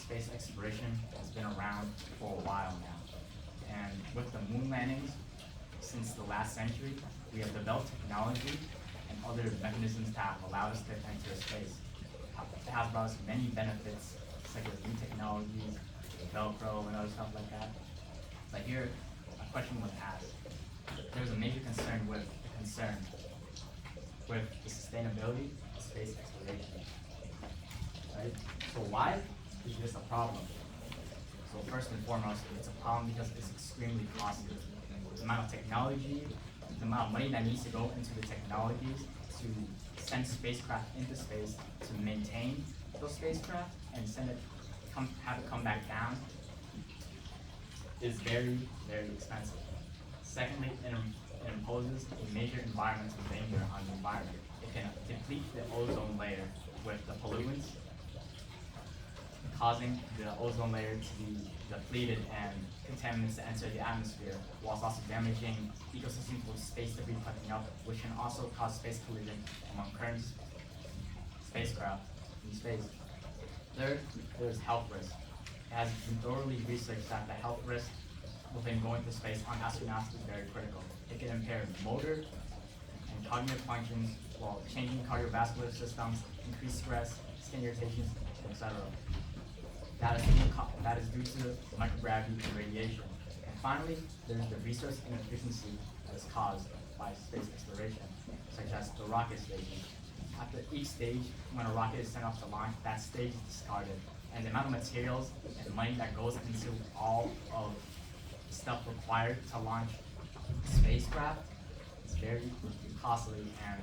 space exploration has been around for a while now. And with the moon landings since the last century, we have developed technology and other mechanisms that have allowed us to enter space. It has brought us many benefits, such as new technologies, Velcro, and other stuff like that. But here, a question was asked. There's a major concern with the sustainability of space exploration. Right? So why is this a problem? So first and foremost, it's a problem because it's extremely costly. The amount of technology, the amount of money that needs to go into the technologies to send spacecraft into space, to maintain those spacecraft and have it come back down is very, very expensive. Secondly, it imposes a major environmental danger on the environment. It can deplete the ozone layer with the pollutants, causing the ozone layer to be depleted and contaminants to enter the atmosphere, whilst also damaging ecosystems with space debris collecting up, which can also cause space collision among current spacecraft in space. Third, there's health risk. It has been thoroughly researched that the health risk within going to space on astronauts is very critical. It can impair motor and cognitive functions while changing cardiovascular systems, increase stress, skin irritations, etc. That is due to microgravity and radiation. And finally, there's the resource inefficiency that is caused by space exploration, such as the rocket station. After each stage, when a rocket is sent off to launch, that stage is discarded. And the amount of materials and money that goes into all of the stuff required to launch spacecraft is very costly and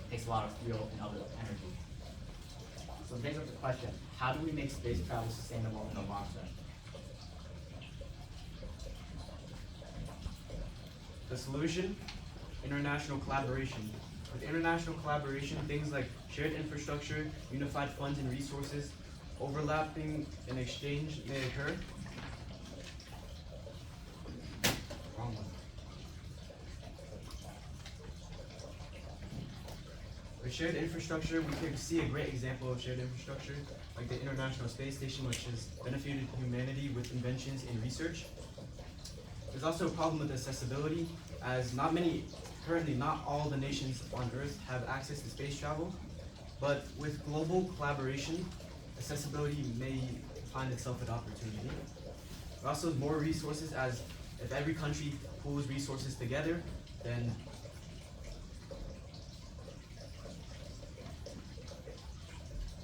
takes a lot of fuel and other energy. So it brings up the question, how do we make space travel sustainable in the long term? The solution? International collaboration. With international collaboration, things like shared infrastructure, unified funds and resources, overlapping and exchange may occur. Wrong one. With shared infrastructure, we can see a great example of shared infrastructure, like the International Space Station, which has benefited humanity with inventions and research. There's also a problem with accessibility, as currently not all the nations on Earth have access to space travel, but with global collaboration, accessibility may find itself an opportunity. There also is more resources, as if every country pools resources together, then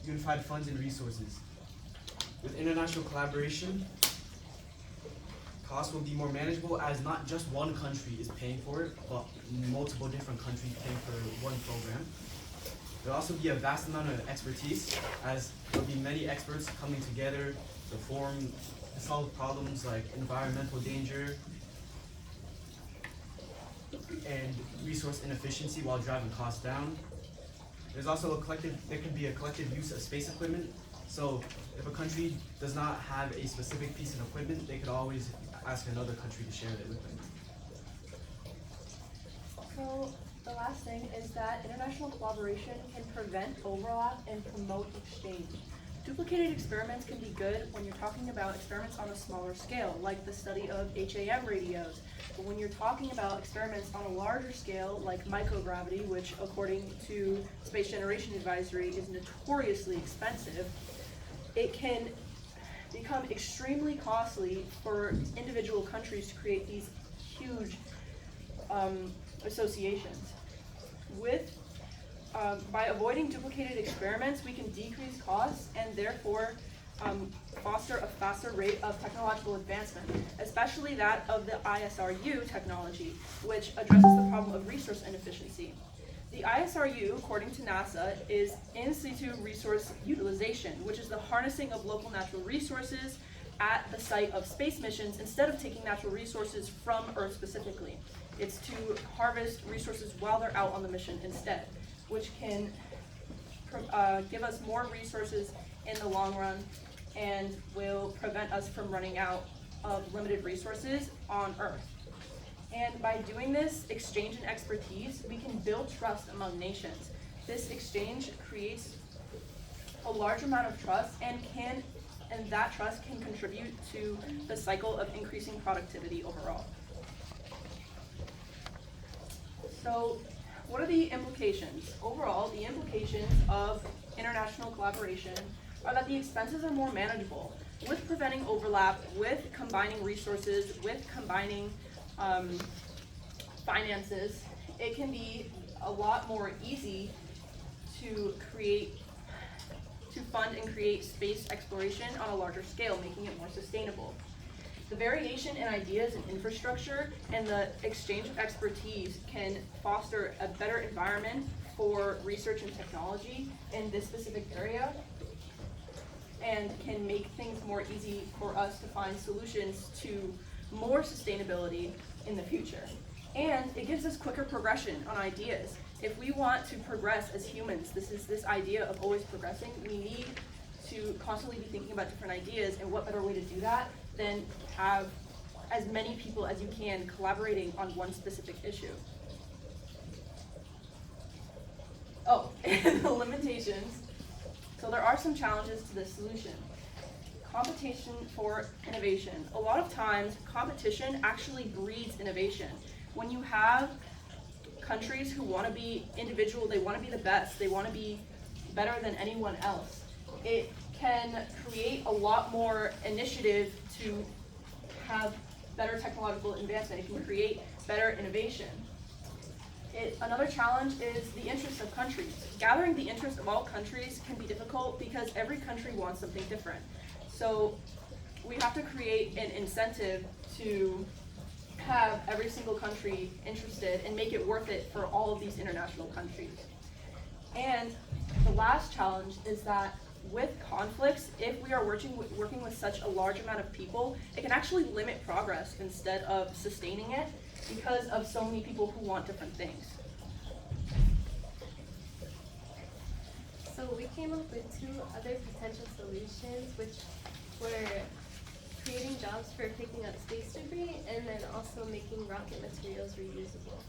unified funds and resources. With international collaboration, costs will be more manageable, as not just one country is paying for it, but multiple different countries paying for one program. There'll also be a vast amount of expertise, as there'll be many experts coming together to solve problems like environmental danger and resource inefficiency while driving costs down. There's also there could be a collective use of space equipment. So if a country does not have a specific piece of equipment, they could always ask another country to share it with them. So the last thing is that international collaboration can prevent overlap and promote exchange. Duplicated experiments can be good when you're talking about experiments on a smaller scale, like the study of HAM radios. But when you're talking about experiments on a larger scale, like microgravity, which according to Space Generation Advisory is notoriously expensive, it can become extremely costly for individual countries to create these huge associations. By avoiding duplicated experiments, we can decrease costs and therefore foster a faster rate of technological advancement, especially that of the ISRU technology, which addresses the problem of resource inefficiency. The ISRU, according to NASA, is in situ resource utilization, which is the harnessing of local natural resources at the site of space missions instead of taking natural resources from Earth specifically. It's to harvest resources while they're out on the mission instead, which can give us more resources in the long run and will prevent us from running out of limited resources on Earth. And by doing this exchange and expertise, we can build trust among nations. This exchange creates a large amount of trust and can and that trust can contribute to the cycle of increasing productivity overall. So, what are the implications? Overall, the implications of international collaboration are that the expenses are more manageable, with preventing overlap, with combining resources, with combining finances. It can be a lot more easy to fund and create space exploration on a larger scale, making it more sustainable. The variation in ideas and infrastructure and the exchange of expertise can foster a better environment for research and technology in this specific area, and can make things more easy for us to find solutions to more sustainability in the future. And it gives us quicker progression on ideas. If we want to progress as humans, this idea of always progressing, we need to constantly be thinking about different ideas, and what better way to do that than have as many people as you can collaborating on one specific issue. Oh, and the limitations. So there are some challenges to this solution. Competition for innovation. A lot of times, competition actually breeds innovation. When you have countries who want to be individual, they want to be the best, they want to be better than anyone else, it can create a lot more initiative to have better technological advancement. It can create better innovation. Another challenge is the interests of countries. Gathering the interest of all countries can be difficult because every country wants something different. So we have to create an incentive to have every single country interested and make it worth it for all of these international countries. And the last challenge is that with conflicts, if we are working with such a large amount of people, it can actually limit progress instead of sustaining it because of so many people who want different things. So we came up with 2 other potential solutions, which were creating jobs for picking up space debris and then also making rocket materials reusable.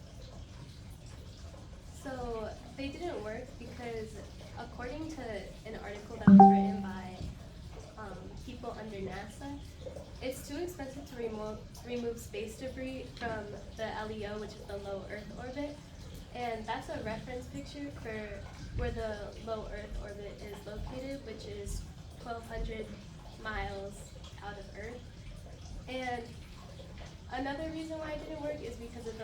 So they didn't work because according to an article that was written by people under NASA, it's too expensive to remove space debris from the LEO, which is the low Earth orbit, and that's a reference picture for where the low Earth orbit is located, which is 1,200 miles out of Earth. And another reason why it didn't work is because of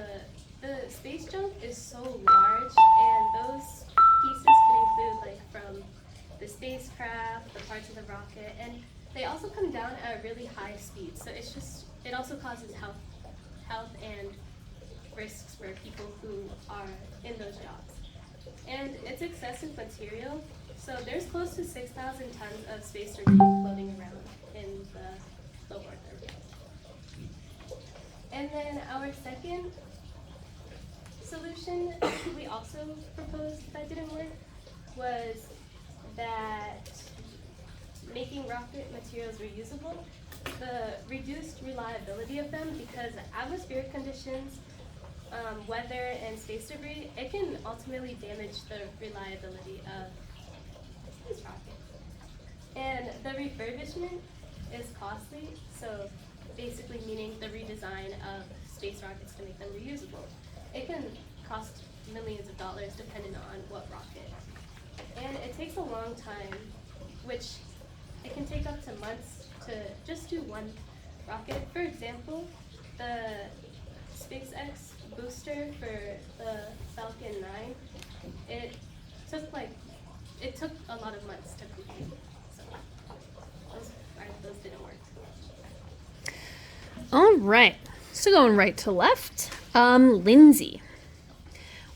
the space junk is so large, and those pieces can include like from the spacecraft, the parts of the rocket, and they also come down at a really high speed. So it also causes health and risks for people who are in those jobs. And it's excessive material. So there's close to 6,000 tons of space debris floating around in the low Earth orbit. And then our second solution we also proposed that didn't work was that making rocket materials reusable, the reduced reliability of them, because atmospheric conditions, weather, and space debris, it can ultimately damage the reliability of space rockets. And the refurbishment is costly, so basically meaning the redesign of space rockets to make them reusable. It can cost millions of dollars depending on what rocket. And it takes a long time, which it can take up to months to just do one rocket. For example, the SpaceX booster for the Falcon 9, it took a lot of months to complete. So those didn't work. All right, so going right to left, Lindsay.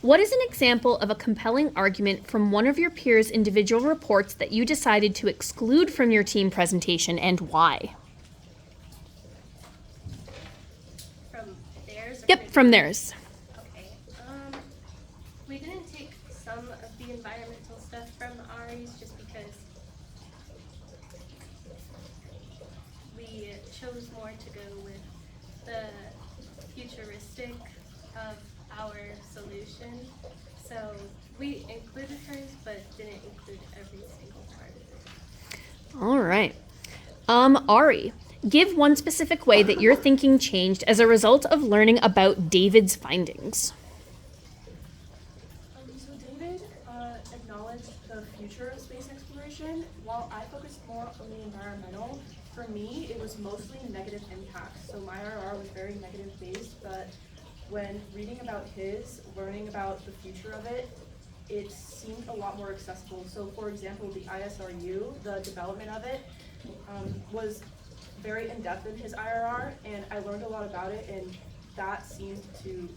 What is an example of a compelling argument from one of your peers' individual reports that you decided to exclude from your team presentation, and why? From theirs? Yep, from theirs. Okay. We didn't take some of the environmental stuff from ours just because we chose more to go with the futuristic of our solution. So we included hers, but didn't include every single part of it. All right. Ari, give one specific way that your thinking changed as a result of learning about David's findings. So David acknowledged the future of space exploration. While I focused more on the environmental, for me, it was mostly negative impacts. So my IRR was very negative based, but when reading about his, learning about the future of it, it seemed a lot more accessible. So for example, the ISRU, the development of it, was very in-depth in his IRR, and I learned a lot about it, and that seemed to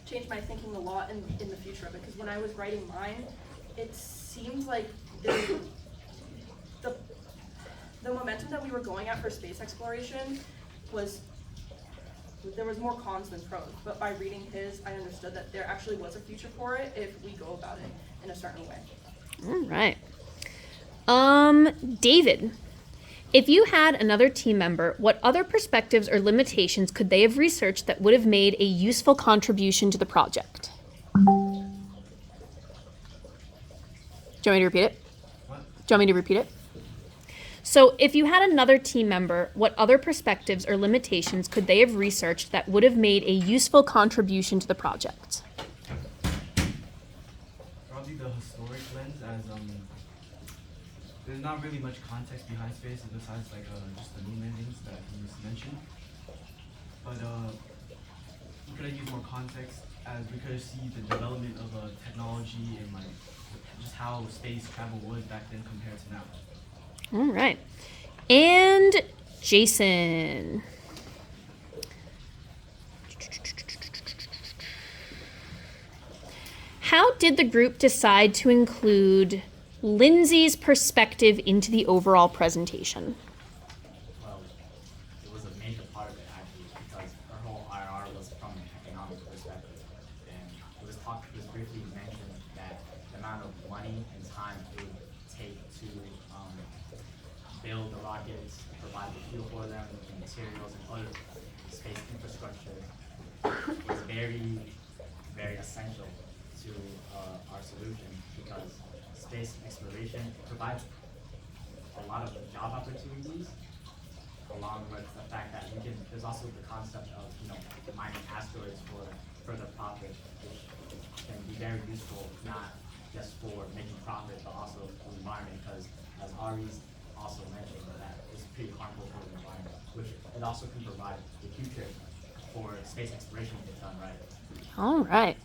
change my thinking a lot in the future of it, because when I was writing mine, it seemed like the momentum that we were going at for space exploration was, there was more cons than pros, but by reading his, I understood that there actually was a future for it if we go about it in a certain way. All right. David, if you had another team member, what other perspectives or limitations could they have researched that would have made a useful contribution to the project? Do you want me to repeat it? What? Do you want me to repeat it? So if you had another team member, what other perspectives or limitations could they have researched that would have made a useful contribution to the project? Probably the historic lens, as there's not really much context behind space besides like just the moon landings that you just mentioned. But we could have used more context as we could have seen the development of technology and like just how space travel was back then compared to now. All right. And Jason. How did the group decide to include Lindsay's perspective into the overall presentation? Well, it was a major part of it actually, because our whole IR was from an economic perspective. And it was briefly mentioned that the amount of money and time it would take to build the rockets, provide the fuel for them, the materials and other space infrastructure was very, very essential to our solution, because space exploration provides a lot of job opportunities, along with the fact that there's also the concept of, mining asteroids for further profit, which can be very useful, not just for making profit, but also for the environment, because as Ari's also mentioned, that it's pretty harmful for the environment, which it also can provide the future for space exploration to get done right. All right.